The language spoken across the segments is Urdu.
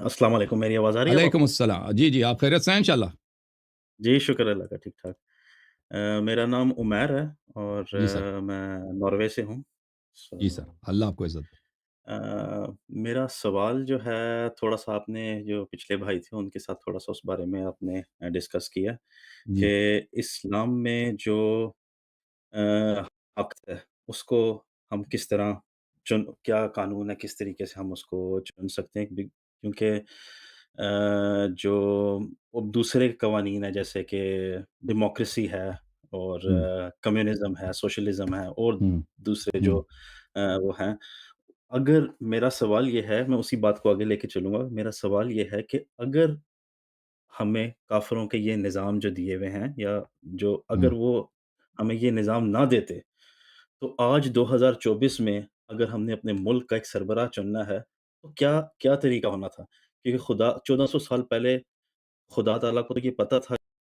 السلام علیکم، میری آواز آ رہی ہے اب آپ علیکم کو؟ السلام، جی جی، آپ خیریت سے ہیں انشاءاللہ؟ جی، شکر اللہ کا ٹھیک-ٹھاک۔ میرا نام عمیر ہے اور جی سر، میں ناروے سے ہوں۔ جی سر، سو اللہ آپ کو عزت دے۔ میرا سوال جو ہے تھوڑا-سا آپ نے جو پچھلے بھائی تھے ان کے ساتھ تھوڑا-سا اس بارے میں آپ نے ڈسکس کیا جی، کہ اسلام میں جو آ، حق ہے اس کو ہم کس طرح کیا قانون ہے، کس طریقے سے ہم اس کو چن سکتے ہیں کیونکہ جو اب دوسرے قوانین ہیں جیسے کہ ڈیموکریسی ہے اور ہوں، کمیونزم ہے، سوشلزم ہے اور ہوں، دوسرے ہوں، جو وہ ہیں۔ اگر میرا سوال یہ ہے، میں اسی بات کو آگے لے کے چلوں گا، میرا سوال یہ ہے کہ اگر ہمیں کافروں کے یہ نظام جو دیے ہوئے ہیں یا جو ہوں، اگر وہ ہمیں یہ نظام نہ دیتے، تو آج 2024 میں اگر ہم نے اپنے ملک کا ایک سربراہ چننا ہے، تو کیا کیا طریقہ ہونا تھا؟ کیونکہ خدا 1400 سال پہلے خدا تعالیٰ کو تو یہ پتہ تھا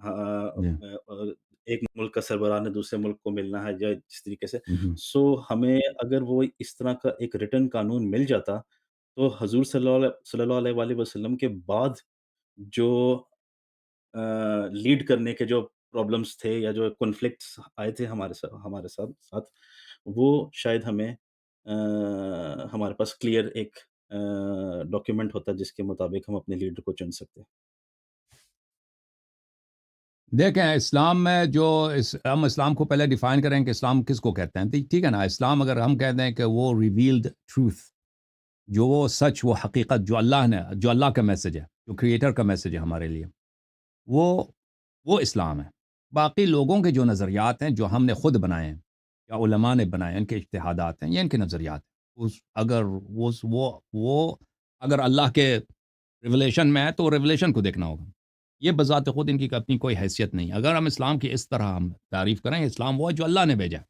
ہاں، جی، ایک ملک کا سربراہ نے دوسرے ملک کو ملنا ہے یا جس طریقے سے، ہوں، ہمیں اگر وہ اس طرح کا ایک ریٹن قانون مل جاتا، تو حضور صلی اللہ علیہ وآلہ وسلم کے بعد جو لیڈ کرنے کے جو پرابلمز تھے یا جو کانفلکٹس آئے تھے ہمارے ساتھ وہ شاید ہمیں ہمارے پاس کلیئر ایک ڈاکیومنٹ ہوتا جس کے مطابق ہم اپنے لیڈر کو چن سکتے۔ دیکھیں اسلام میں جو ہم اسلام کو پہلے ڈیفائن کریں کہ اسلام کس کو کہتے ہیں، ٹھیک ہے نا؟ اسلام اگر ہم کہتے ہیں کہ وہ ریویلڈ ٹروتھ، جو وہ سچ، وہ حقیقت جو اللہ کا میسج ہے، جو کریٹر کا میسج ہے ہمارے لیے، وہ وہ اسلام ہے۔ باقی لوگوں کے جو نظریات ہیں، جو ہم نے خود بنائے ہیں یا علماء نے بنائے ہیں، ان کے اجتہادات ہیں یا ان کے نظریات ہیں، اگر وہ اگر اللہ کے ریولیشن میں ہے تو ریولیشن کو دیکھنا ہوگا۔ یہ بذات خود ان کی اپنی کوئی حیثیت نہیں ہے۔ اگر ہم اسلام کی اس طرح ہم تعریف کریں، اسلام وہ ہے جو اللہ نے بھیجا ہے۔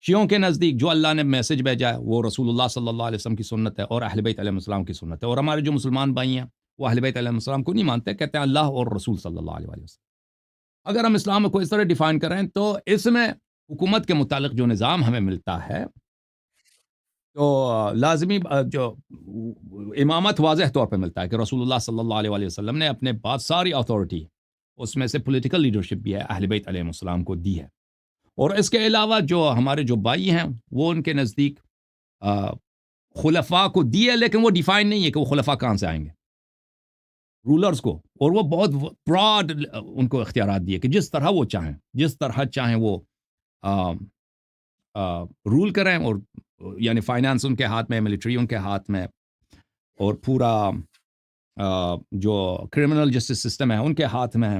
شیعوں کے نزدیک جو اللہ نے میسج بھیجا ہے وہ رسول اللہ صلی اللہ علیہ وسلم کی سنت ہے اور اہل بیت علیہ السلام کی سنت ہے، اور ہمارے جو مسلمان بھائی ہیں وہ اہل بیت علیہ السلام کو نہیں مانتے، کہتے ہیں اللہ اور رسول صلی اللہ علیہ وسلم۔ اگر ہم اسلام کو اس طرح ڈیفائن کریں تو اس میں حکومت کے متعلق جو نظام ہمیں ملتا ہے تو لازمی جو امامت واضح طور پہ ملتا ہے کہ رسول اللہ صلی اللہ علیہ وسلم نے اپنے بعد ساری اتھارٹی، اس میں سے پولیٹیکل لیڈرشپ بھی ہے، اہل بیت علیہ السلام کو دی ہے۔ اور اس کے علاوہ جو ہمارے جو بھائی ہیں وہ ان کے نزدیک آ، خلفاء کو دی ہے، لیکن وہ ڈیفائن نہیں ہے کہ وہ خلفاء کہاں سے آئیں گے، رولرز کو، اور وہ بہت براڈ ان کو اختیارات دیے کہ جس طرح وہ چاہیں، جس طرح چاہیں وہ رول کریں، اور یعنی فائنانس ان کے ہاتھ میں، ملٹری ان کے ہاتھ میں، اور پورا جو کرمنل جسٹس سسٹم ہے ان کے ہاتھ میں ہے۔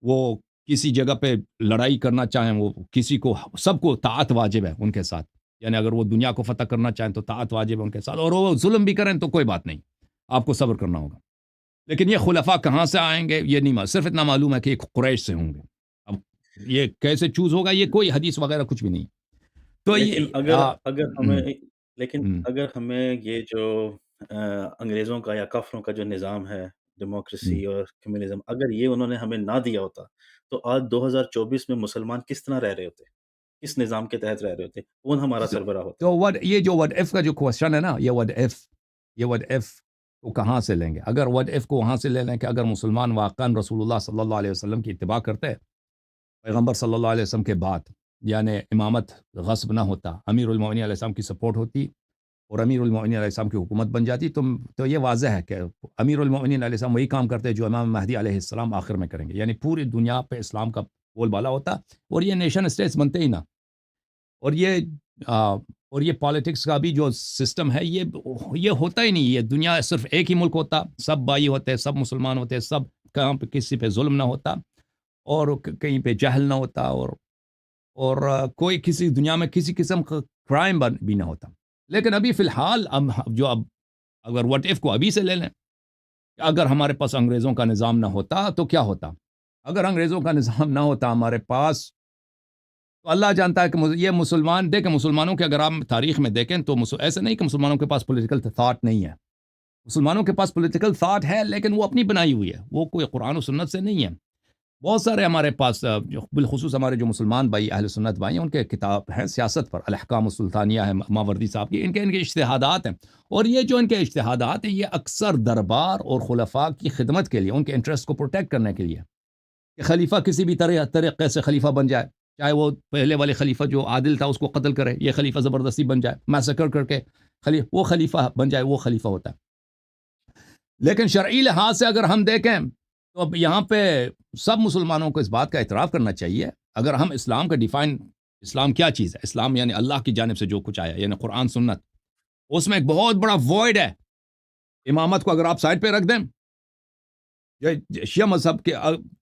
وہ کسی جگہ پہ لڑائی کرنا چاہیں، وہ کسی کو، سب کو طاعت واجب ہے ان کے ساتھ، یعنی اگر وہ دنیا کو فتح کرنا چاہیں تو طاعت واجب ہے ان کے ساتھ، اور وہ ظلم بھی کریں تو کوئی بات نہیں، آپ کو صبر کرنا ہوگا۔ لیکن یہ خلفاء کہاں سے آئیں گے یہ نہیں معلوم، صرف اتنا معلوم ہے کہ یہ قریش سے ہوں گے۔ اب یہ کیسے چوز ہوگا، یہ کوئی حدیث وغیرہ کچھ بھی نہیں۔ تو لیکن یہ اگر اگر ہم، ہمیں لیکن ہم، اگر ہمیں یہ جو انگریزوں کا یا کافروں کا جو نظام ہے، ہم۔ ڈیموکریسی اور کمیونزم، اگر یہ انہوں نے ہمیں نہ دیا ہوتا، تو آج 2024 میں مسلمان کس طرح رہ رہے ہوتے؟ کس نظام کے تحت رہ رہے ہوتے؟ کون ہمارا سربراہ ہوتا؟ تو یہ جو وٹ ایف کا جو کوشچن ہے نا، یہ وٹ ایف کو کہاں سے لیں گے؟ اگر وٹ ایف کو وہاں سے لے لیں کہ اگر مسلمان واقعا رسول اللہ صلی اللہ علیہ وسلم کی اتباع کرتے، پیغمبر صلی اللہ علیہ وسلم کے بعد، یعنی امامت غصب نہ ہوتا، امیر المومنین علیہ السلام کی سپورٹ ہوتی اور امیر المومنین علیہ السلام کی حکومت بن جاتی، تو یہ واضح ہے کہ امیر المومنین علیہ السلام وہی کام کرتے جو امام مہدی علیہ السلام آخر میں کریں گے، یعنی پوری دنیا پہ اسلام کا بول بالا ہوتا، اور یہ نیشن اسٹیٹس بنتے ہی نہ، اور یہ اور یہ پالیٹکس کا بھی جو سسٹم ہے یہ ہوتا ہی نہیں، یہ دنیا صرف ایک ہی ملک ہوتا، سب بھائی ہوتے، سب مسلمان ہوتے، سب کہاں پہ کسی پہ ظلم نہ ہوتا، اور کہیں پہ جہل نہ ہوتا، اور کوئی کسی دنیا میں کسی قسم کا کرائم بھی نہ ہوتا۔ لیکن ابھی فی الحال اب اگر وٹ ایف کو ابھی سے لے لیں، اگر ہمارے پاس انگریزوں کا نظام نہ ہوتا تو کیا ہوتا؟ اگر انگریزوں کا نظام نہ ہوتا ہمارے پاس، تو اللہ جانتا ہے کہ یہ مسلمان، دیکھیں مسلمانوں کے اگر آپ تاریخ میں دیکھیں تو ایسا نہیں کہ مسلمانوں کے پاس پولیٹیکل تھاٹ نہیں ہے، مسلمانوں کے پاس پولیٹیکل تھاٹ ہے، لیکن وہ اپنی بنائی ہوئی ہے، وہ کوئی قرآن و سنت سے نہیں ہے۔ بہت سارے ہمارے پاس جو بالخصوص ہمارے جو مسلمان بھائی اہل سنت بھائی ہیں، ان کے کتاب ہیں سیاست پر، الاحکام السلطانیہ ہے ماوردی صاحب کی، ان کے اجتہادات ہیں، اور یہ جو ان کے اجتہادات ہیں یہ اکثر دربار اور خلفاء کی خدمت کے لیے، ان کے انٹرسٹ کو پروٹیکٹ کرنے کے لیے، کہ خلیفہ کسی بھی طریقے سے خلیفہ بن جائے، چاہے وہ پہلے والے خلیفہ جو عادل تھا اس کو قتل کرے، یہ خلیفہ زبردستی بن جائے، میسکر کر کے وہ خلیفہ بن جائے، وہ خلیفہ ہوتا ہے۔ لیکن شرعی لحاظ سے اگر ہم دیکھیں تو اب یہاں پہ سب مسلمانوں کو اس بات کا اعتراف کرنا چاہیے، اگر ہم اسلام کا ڈیفائن، اسلام کیا چیز ہے؟ اسلام یعنی اللہ کی جانب سے جو کچھ آیا، یعنی قرآن سنت، اس میں ایک بہت بڑا وائڈ ہے۔ امامت کو اگر آپ سائڈ پہ رکھ دیں، شیعہ مذہب کے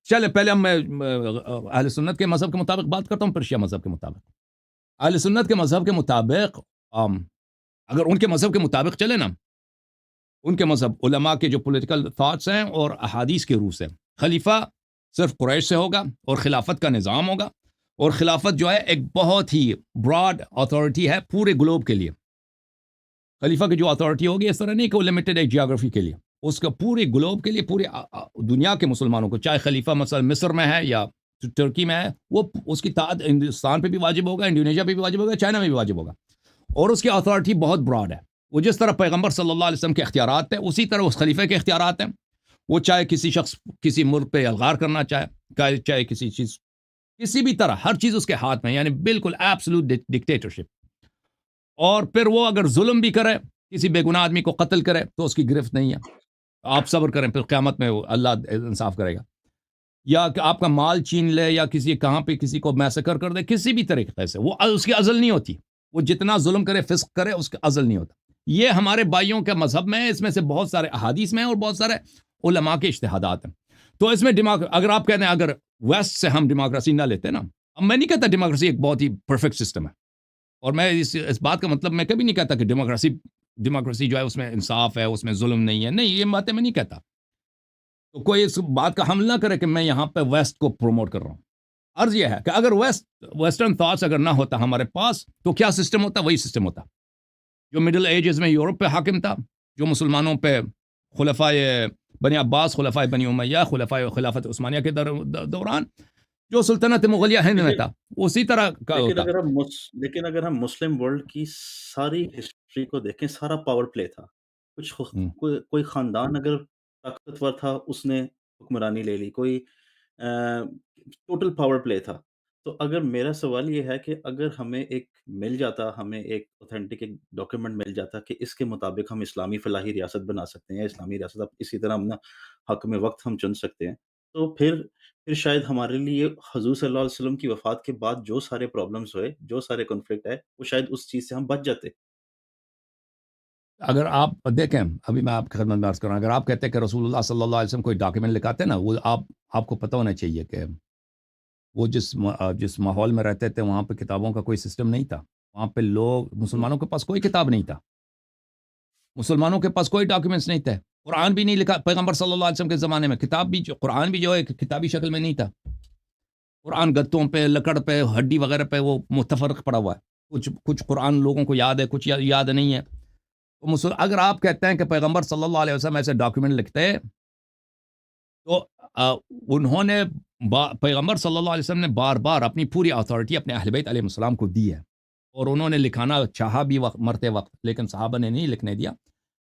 چلے پہلے ہم میں اہل سنت کے مذہب کے مطابق بات کرتا ہوں، پھر شیعہ مذہب کے مطابق۔ اہل سنت کے مذہب کے مطابق اگر ان کے مذہب کے مطابق چلے نا، ان کے مذہب علماء کے جو پولیٹیکل تھاٹس ہیں اور احادیث کے روح سے، خلیفہ صرف قریش سے ہوگا اور خلافت کا نظام ہوگا، اور خلافت جو ہے ایک بہت ہی براڈ اتھارٹی ہے پورے گلوب کے لیے۔ خلیفہ کی جو اتھارٹی ہوگی اس طرح نہیں کہ وہ لمیٹڈ ہے جیوگرافی کے لیے، اس کا پورے گلوب کے لیے، پورے دنیا کے مسلمانوں کو، چاہے خلیفہ مثلا مصر میں ہے یا ترکی میں ہے، وہ اس کی طاعت ہندوستان پہ بھی واجب ہوگا، انڈونیشیا پہ بھی واجب ہوگا، چائنا میں بھی واجب ہوگا، اور اس کی اتھارٹی بہت براڈ ہے۔ وہ جس طرح پیغمبر صلی اللہ علیہ وسلم کے اختیارات ہیں، اسی طرح اس خلیفہ کے اختیارات ہیں۔ وہ چاہے کسی شخص کسی ملک پہ الغار کرنا چاہے کسی چیز، کسی بھی طرح، ہر چیز اس کے ہاتھ میں، یعنی بالکل ایبسولوٹ ڈکٹیٹرشپ۔ اور پھر وہ اگر ظلم بھی کرے، کسی بے گناہ آدمی کو قتل کرے تو اس کی گرفت نہیں ہے، آپ صبر کریں، پھر قیامت میں اللہ انصاف کرے گا۔ یا کہ آپ کا مال چھین لے، یا کسی کہاں پہ کسی کو میسکر کر دے، کسی بھی طریقے سے، وہ اس کی ازل نہیں ہوتی۔ وہ جتنا ظلم کرے، فسق کرے، اس کا ازل نہیں ہوتا۔ یہ ہمارے بھائیوں کے مذہب میں ہے، اس میں سے بہت سارے احادیث میں ہیں اور بہت سارے علماء کے اجتہادات ہیں۔ تو اس میں اگر آپ کہتے ہیں اگر ویسٹ سے ہم ڈیموکریسی نہ لیتے نا، اب میں نہیں کہتا ڈیموکریسی ایک بہت ہی پرفیکٹ سسٹم ہے، اور میں اس بات کا مطلب میں کبھی نہیں کہتا کہ ڈیموکریسی جو ہے اس میں انصاف ہے، اس میں ظلم نہیں ہے، نہیں، یہ باتیں میں نہیں کہتا۔ تو کوئی اس بات کا حمل نہ کرے کہ میں یہاں پہ ویسٹ کو پروموٹ کر رہا ہوں۔ عرض یہ ہے کہ اگر ویسٹرن تھاٹس اگر نہ ہوتا ہمارے پاس، تو کیا سسٹم ہوتا؟ وہی سسٹم ہوتا جو مڈل ایجز میں یورپ پہ حاکم تھا، جو مسلمانوں پہ خلفائے بنی عباس، خلفائے بنی امیہ، خلفائے خلافت عثمانیہ کے دوران جو سلطنت مغلیہ ہند میں لیکن تھا، اسی طرح کا لیکن ہوتا۔ اگر ہم مسلم ورلڈ کی ساری ہسٹری کو دیکھیں، سارا پاور پلے تھا۔ ہم۔ کوئی خاندان اگر طاقتور تھا، اس نے حکمرانی لے لی، کوئی ٹوٹل پاور پلے تھا۔ تو اگر میرا سوال یہ ہے کہ اگر ہمیں ایک اوتھینٹک ایک ڈاکیومنٹ مل جاتا کہ اس کے مطابق ہم اسلامی فلاحی ریاست بنا سکتے ہیں، یا اسلامی ریاست اب اسی طرح ہم حکم وقت ہم چن سکتے ہیں، تو پھر شاید ہمارے لیے حضور صلی اللہ علیہ وسلم کی وفات کے بعد جو سارے پرابلمز ہوئے، جو سارے کنفلکٹ آئے، وہ شاید اس چیز سے ہم بچ جاتے۔ اگر آپ دیکھیں، ابھی میں آپ کی خدمت میں عرض کر رہا ہوں، اگر آپ کہتے ہیں کہ رسول اللہ صلی اللہ علیہ وسلم کوئی ڈاکیومنٹ لکھاتے ہیں نا، وہ آپ کو پتہ ہونا چاہیے کہ وہ جس ماحول میں رہتے تھے وہاں پہ کتابوں کا کوئی سسٹم نہیں تھا، وہاں پہ مسلمانوں کے پاس کوئی کتاب نہیں تھا، مسلمانوں کے پاس کوئی ڈاکیومنٹس نہیں تھے، قرآن بھی نہیں لکھا پیغمبر صلی اللہ علیہ وسلم کے زمانے میں، قرآن بھی جو ہے کتابی شکل میں نہیں تھا، قرآن گتوں پہ، لکڑ پہ، ہڈی وغیرہ پہ وہ متفرق پڑا ہوا ہے، کچھ قرآن لوگوں کو یاد ہے، کچھ یاد نہیں ہے۔ تو اگر آپ کہتے ہیں کہ پیغمبر صلی اللہ علیہ وسلم ایسے ڈاکیومنٹ لکھتے ہیں، تو انہوں نے پیغمبر صلی اللہ علیہ وسلم نے بار بار اپنی پوری اتھارٹی اپنے اہل بیت علیہ السلام کو دی ہے، اور انہوں نے لکھانا چاہا بھی مرتے وقت، لیکن صحابہ نے نہیں لکھنے دیا۔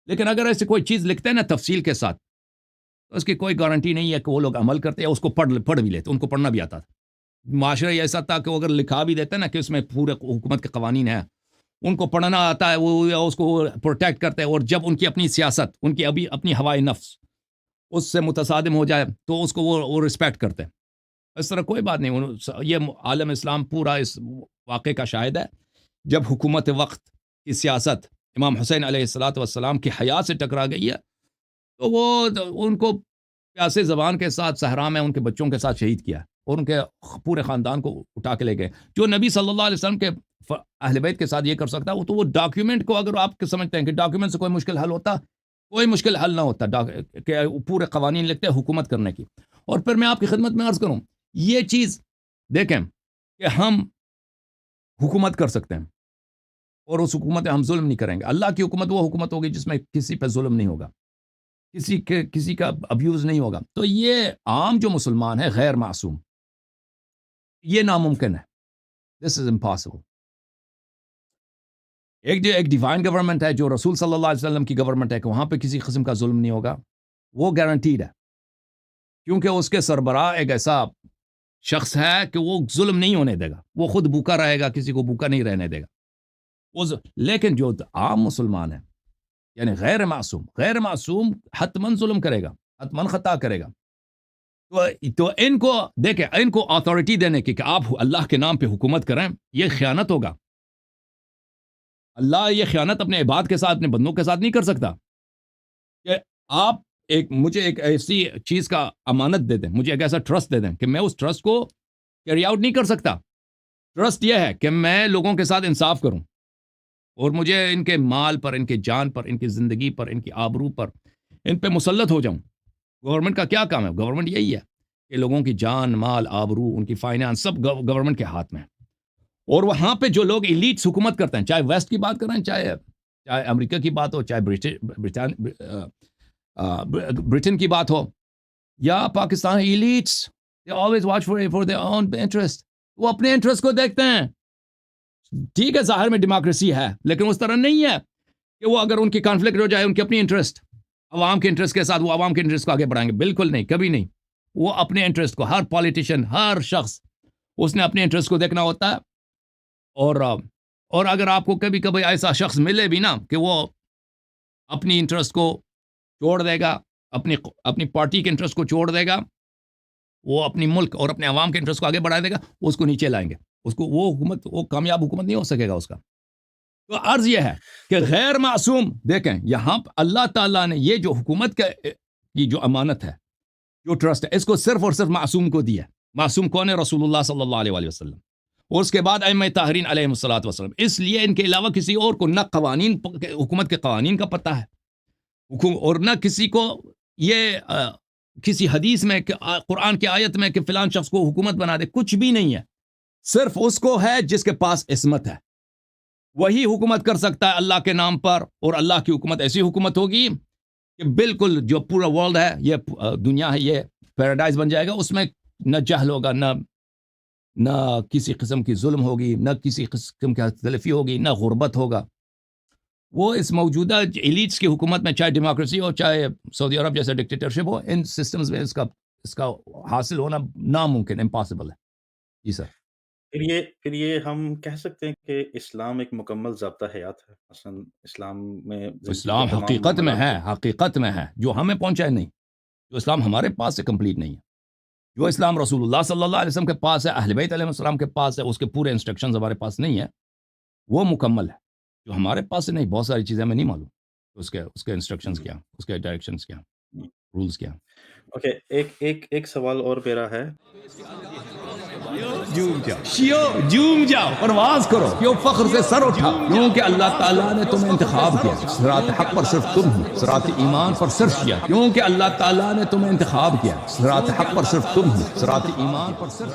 لیکن اگر ایسے کوئی چیز لکھتے ہیں نا تفصیل کے ساتھ، تو اس کی کوئی گارنٹی نہیں ہے کہ وہ لوگ عمل کرتے یا اس کو پڑھ بھی لیتے، ان کو پڑھنا بھی آتا تھا۔ معاشرہ ایسا تھا کہ وہ اگر لکھا بھی دیتے نا کہ اس میں پورے حکومت کے قوانین ہیں، ان کو پڑھنا آتا ہے، وہ اس کو پروٹیکٹ کرتے ہیں، اور جب ان کی اپنی سیاست، ان کی اپنی ہوائے نفس اس سے متصادم ہو جائے تو اس کو وہ رسپیکٹ کرتے ہیں۔ اس طرح کوئی بات نہیں، یہ عالم اسلام پورا اس واقعے کا شاہد ہے، جب حکومت وقت کی سیاست امام حسین علیہ السلام کی حیات سے ٹکرا گئی ہے، تو وہ ان کو پیاسے زبان کے ساتھ صحرا میں ان کے بچوں کے ساتھ شہید کیا، اور ان کے پورے خاندان کو اٹھا کے لے گئے۔ جو نبی صلی اللہ علیہ وسلم کے اہل بیت کے ساتھ یہ کر سکتا ہے، تو وہ ڈاکیومنٹ کو اگر آپ سمجھتے ہیں کہ ڈاکیومنٹ سے کوئی مشکل حل ہوتا، کوئی مشکل حل نہ ہوتا کہ پورے قوانین لکھتے ہیں حکومت کرنے کی۔ اور پھر میں آپ کی خدمت میں عرض کروں، یہ چیز دیکھیں کہ ہم حکومت کر سکتے ہیں، اور اس حکومت میں ہم ظلم نہیں کریں گے۔ اللہ کی حکومت وہ حکومت ہوگی جس میں کسی پہ ظلم نہیں ہوگا، کسی کا ابیوز نہیں ہوگا. تو یہ عام جو مسلمان ہے غیر معصوم، یہ ناممکن ہے. دس از امپاسبل. ایک ڈیوائن گورنمنٹ ہے جو رسول صلی اللہ علیہ وسلم کی گورنمنٹ ہے کہ وہاں پہ کسی قسم کا ظلم نہیں ہوگا، وہ گارنٹیڈ ہے، کیونکہ اس کے سربراہ ایک ایسا شخص ہے کہ وہ ظلم نہیں ہونے دے گا، وہ خود بھوکا رہے گا، کسی کو بھوکا نہیں رہنے دے گا. لیکن جو عام مسلمان ہے یعنی غیر معصوم حتمن ظلم کرے گا، حتمن خطا کرے گا. تو ان کو دیکھیں، ان کو اتھارٹی دینے کی کہ آپ اللہ کے نام پہ حکومت کریں، یہ خیانت ہوگا. اللہ یہ خیانت اپنے عباد کے ساتھ، اپنے بندوں کے ساتھ نہیں کر سکتا کہ آپ مجھے ایک ایسی چیز کا امانت دے دیں، مجھے ایک ایسا ٹرسٹ دے دیں کہ میں اس ٹرسٹ کو کیری آؤٹ نہیں کر سکتا. ٹرسٹ یہ ہے کہ میں لوگوں کے ساتھ انصاف کروں اور مجھے ان کے مال پر، ان کے جان پر، ان کی زندگی پر، ان کی آبرو پر، ان پہ مسلط ہو جاؤں. گورنمنٹ کا کیا کام ہے؟ گورنمنٹ یہی ہے کہ لوگوں کی جان، مال، آبرو، ان کی فائنانس سب گورنمنٹ کے ہاتھ میں ہے. اور وہاں پہ جو لوگ ایلیٹس حکومت کرتے ہیں، چاہے ویسٹ کی بات کریں، چاہے امریکہ کی بات ہو، چاہے برٹن کی بات ہو یا Pakistan, elites they always watch for their own interest. وہ اپنے انٹرسٹ کو دیکھتے ہیں. ٹھیک ہے ظاہر میں ڈیموکریسی ہے، لیکن اس طرح نہیں ہے کہ وہ اگر ان کی کانفلکٹ ہو جائے ان کی اپنی انٹرسٹ عوام کے انٹرسٹ کے ساتھ، وہ عوام کے انٹرسٹ کو آگے بڑھائیں گے. بالکل نہیں، کبھی نہیں. وہ اپنے انٹرسٹ کو، ہر پولیٹیشین، ہر شخص، اس نے اپنے انٹرسٹ کو دیکھنا ہوتا ہے. اور اگر آپ کو کبھی کبھی ایسا شخص ملے بھی نا کہ وہ اپنی انٹرسٹ کو چھوڑ دے گا، اپنی پارٹی کے انٹرسٹ کو چھوڑ دے گا، وہ اپنی ملک اور اپنے عوام کے انٹرسٹ کو آگے بڑھا دے گا، اس کو نیچے لائیں گے. اس کو وہ کامیاب حکومت نہیں ہو سکے گا اس کا. تو عرض یہ ہے کہ غیر معصوم، دیکھیں یہاں اللہ تعالیٰ نے یہ جو حکومت کی جو امانت ہے، جو ٹرسٹ ہے، اس کو صرف اور صرف معصوم کو دیا ہے. معصوم کون ہے؟ رسول اللہ صلی اللہ علیہ وسلم، اور اس کے بعد ائمہ طاہرین علیہ الصلوۃ والسلام. اس لیے ان کے علاوہ کسی اور کو نہ حکومت کے قوانین کا پتہ ہے، اور نہ کسی کو یہ کسی حدیث میں، قرآن کی آیت میں کہ فلان شخص کو حکومت بنا دے، کچھ بھی نہیں ہے. صرف اس کو ہے جس کے پاس عصمت ہے، وہی حکومت کر سکتا ہے اللہ کے نام پر. اور اللہ کی حکومت ایسی حکومت ہوگی کہ بالکل جو پورا ورلڈ ہے، یہ دنیا ہے، یہ پیراڈائز بن جائے گا. اس میں نہ جہل ہوگا، نہ کسی قسم کی ظلم ہوگی، نہ کسی قسم کی تلفی ہوگی، نہ غربت ہوگا. وہ اس موجودہ ایلیٹس کی حکومت میں، چاہے ڈیموکریسی ہو، چاہے سعودی عرب جیسا ڈکٹیٹرشپ ہو، ان سسٹمز میں اس کا حاصل ہونا ناممکن، امپاسبل ہے. جی سر. پھر یہ ہم کہہ سکتے ہیں کہ اسلام ایک مکمل ضابطہ حیات ہے. مثلا اسلام میں اسلام حقیقت میں ہے جو ہمیں پہنچا نہیں. جو اسلام ہمارے پاس سے کمپلیٹ نہیں ہے، جو اسلام رسول اللہ صلی اللہ علیہ وسلم کے پاس ہے، اہل بیت علیہ السلام کے پاس ہے، اس کے پورے انسٹرکشنز ہمارے پاس نہیں ہے، وہ مکمل ہے. جو ہمارے پاس سے نہیں، بہت ساری چیزیں ہمیں نہیں معلوم، اس کے انسٹرکشنز کیا، اس کے ڈائریکشنز کیا، رولز کیا. اوکے، ایک سوال اور میرا ہے. جھوم جاؤ، پرواز کرو، کیوں فخر سے سر اٹھا، کیونکہ اللہ تعالیٰ نے تمہیں انتخاب کیا. صراط حق پر صرف تم ہو، صراط ایمان پر صرف کیا، کیونکہ اللہ تعالیٰ نے تمہیں انتخاب کیا. صراط حق پر صرف تم ہو، صراط ایمان پر صرف